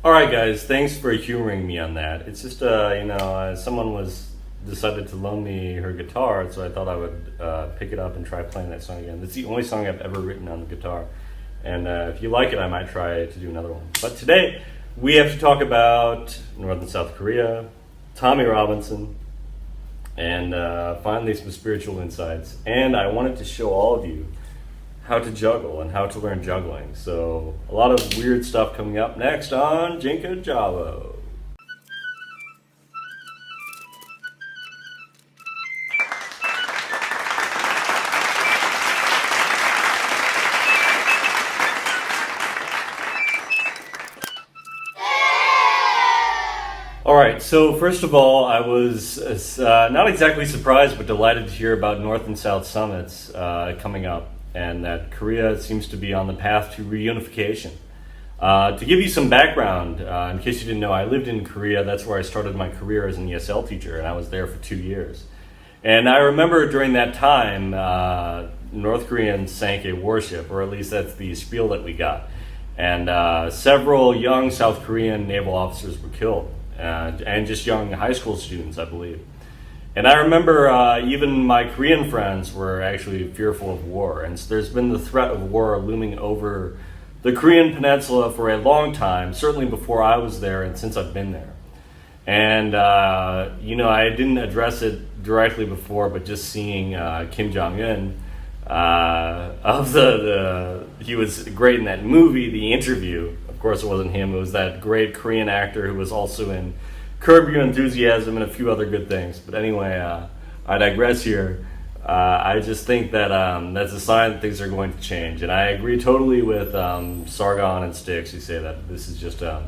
All right, guys. Thanks for humoring me on that. It's just, someone was decided to loan me her guitar, so I thought I would pick it up and try playing that song again. It's the only song I've ever written on the guitar, and if you like it, I might try to do another one. But today we have to talk about North and South Korea, Tommy Robinson, and finally some spiritual insights. And I wanted to show all of you how to juggle and how to learn juggling. So a lot of weird stuff coming up next on Jinka Javo. All right, so first of all, I was not exactly surprised, but delighted to hear about North and South summits coming up, and that Korea seems to be on the path to reunification. To give you some background, in case you didn't know, I lived in Korea. That's where I started my career as an ESL teacher, and I was there for 2 years. And I remember during that time, North Koreans sank a warship, or at least that's the spiel that we got. And several young South Korean naval officers were killed, and just young high school students, I believe. And I remember even my Korean friends were actually fearful of war. And so there's been the threat of war looming over the Korean peninsula for a long time, certainly before I was there and since I've been there. And, I didn't address it directly before, but just seeing Kim Jong-un, he was great in that movie, The Interview. Of course, it wasn't him. It was that great Korean actor who was also in Curb Your Enthusiasm and a few other good things. But anyway, I digress here. I just think that that's a sign that things are going to change. And I agree totally with Sargon and Styx who say that this is just the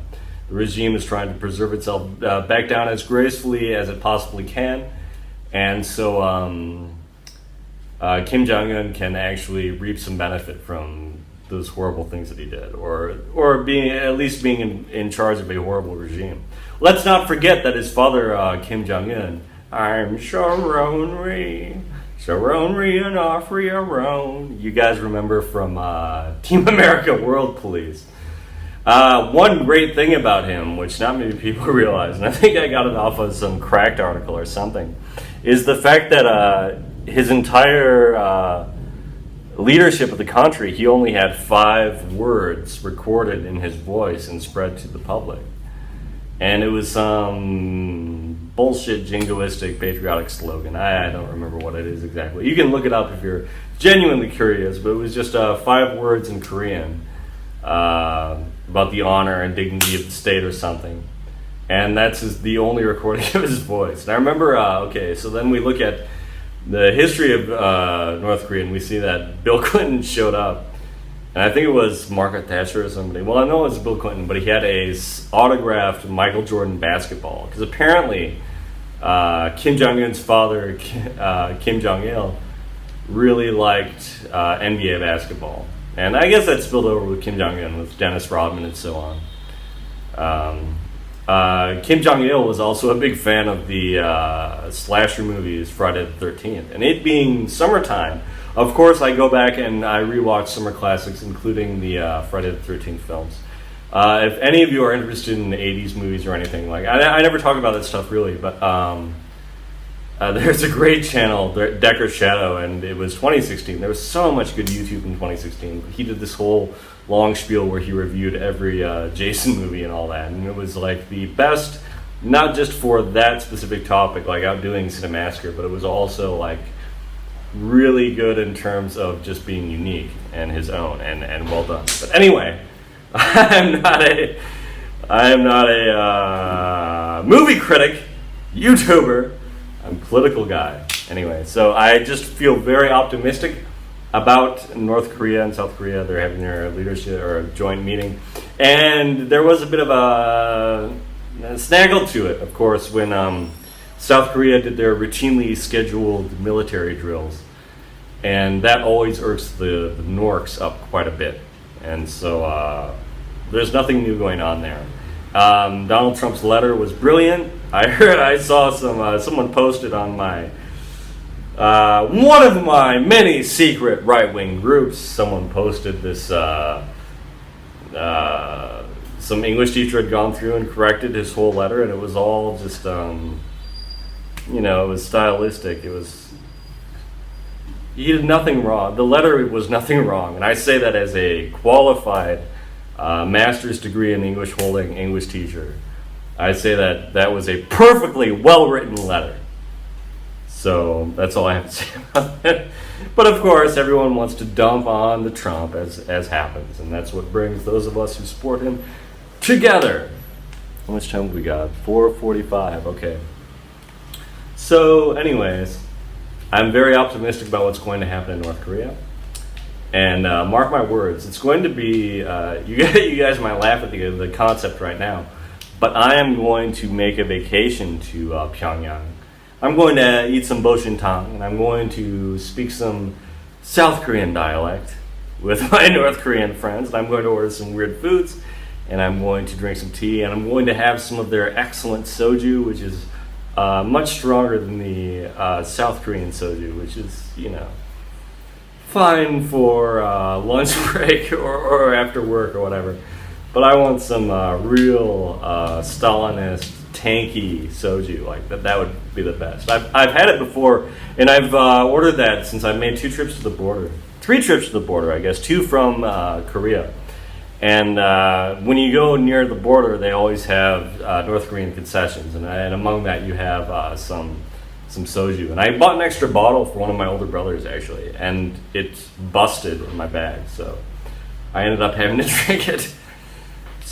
regime is trying to preserve itself back down as gracefully as it possibly can. And so Kim Jong-un can actually reap some benefit from those horrible things that he did, or being at least being in charge of a horrible regime. Let's not forget that his father, Kim Jong-un, I'm Sharon Ree and Offrey Aron. You guys remember from Team America World Police. One great thing about him, which not many people realize, and I think I got it off of some Cracked article or something, is the fact that his entire leadership of the country, he only had 5 words recorded in his voice and spread to the public. And it was some bullshit jingoistic patriotic slogan. I don't remember what it is exactly. You can look it up if you're genuinely curious, but it was just 5 words in Korean about the honor and dignity of the state or something. And that's the only recording of his voice. And I remember, so then we look at the history of North Korea, and we see that Bill Clinton showed up. And I think it was Margaret Thatcher or somebody. Well, I know it was Bill Clinton, but he had a autographed Michael Jordan basketball. Because apparently, Kim Jong-un's father, Kim Jong-il, really liked NBA basketball. And I guess that spilled over with Kim Jong-un, with Dennis Rodman and so on. Kim Jong-il was also a big fan of the slasher movies Friday the 13th. And it being summertime, of course I go back and I rewatch summer classics, including the Friday the 13th films. If any of you are interested in the 80s movies or anything, like I never talk about that stuff really, but there's a great channel, Decker's Shadow, and it was 2016. There was so much good YouTube in 2016. He did this whole long spiel where he reviewed every Jason movie and all that, and it was like the best, not just for that specific topic, like outdoing Cinemassacre, but it was also like really good in terms of just being unique and his own and well done. But anyway, I am not a movie critic, YouTuber. I'm a political guy. Anyway, so I just feel very optimistic about North Korea and South Korea. They're having their leadership or joint meeting, and there was a bit of a snaggle to it, of course, when South Korea did their routinely scheduled military drills, and that always irks the Norks up quite a bit. And so there's nothing new going on there. Donald Trump's letter was brilliant. I saw someone posted on my one of my many secret right-wing groups. Someone posted this some English teacher had gone through and corrected his whole letter, and it was all just, it was stylistic. He did nothing wrong. The letter was nothing wrong, and I say that as a qualified master's degree in English holding English teacher. I say that was a perfectly well-written letter. So that's all I have to say about it. But of course, everyone wants to dump on the Trump as happens, and that's what brings those of us who support him together. How much time have we got? 4:45. Okay. So, anyways, I'm very optimistic about what's going to happen in North Korea. And mark my words, it's going to be, you guys might laugh at the concept right now, but I am going to make a vacation to Pyongyang. I'm going to eat some boshintang, and I'm going to speak some South Korean dialect with my North Korean friends. And I'm going to order some weird foods, and I'm going to drink some tea, and I'm going to have some of their excellent soju, which is much stronger than the South Korean soju, which is, fine for lunch break or after work or whatever. But I want some real Stalinist, tanky soju. Like that would be the best. I've had it before, and I've ordered that since I made 3 trips to the border, I guess, 2 from Korea. And when you go near the border, they always have North Korean concessions, and among that you have some soju. And I bought an extra bottle for one of my older brothers, actually, and it's busted in my bag, so I ended up having to drink it.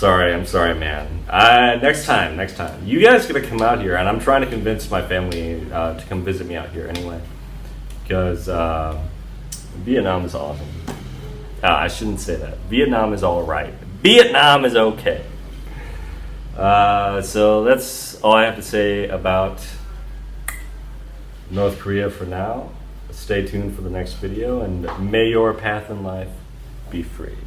I'm sorry, man. Next time. You guys gotta come out here, and I'm trying to convince my family to come visit me out here anyway, because Vietnam is awesome. I shouldn't say that. Vietnam is all right. Vietnam is okay. So that's all I have to say about North Korea for now. Stay tuned for the next video, and may your path in life be free.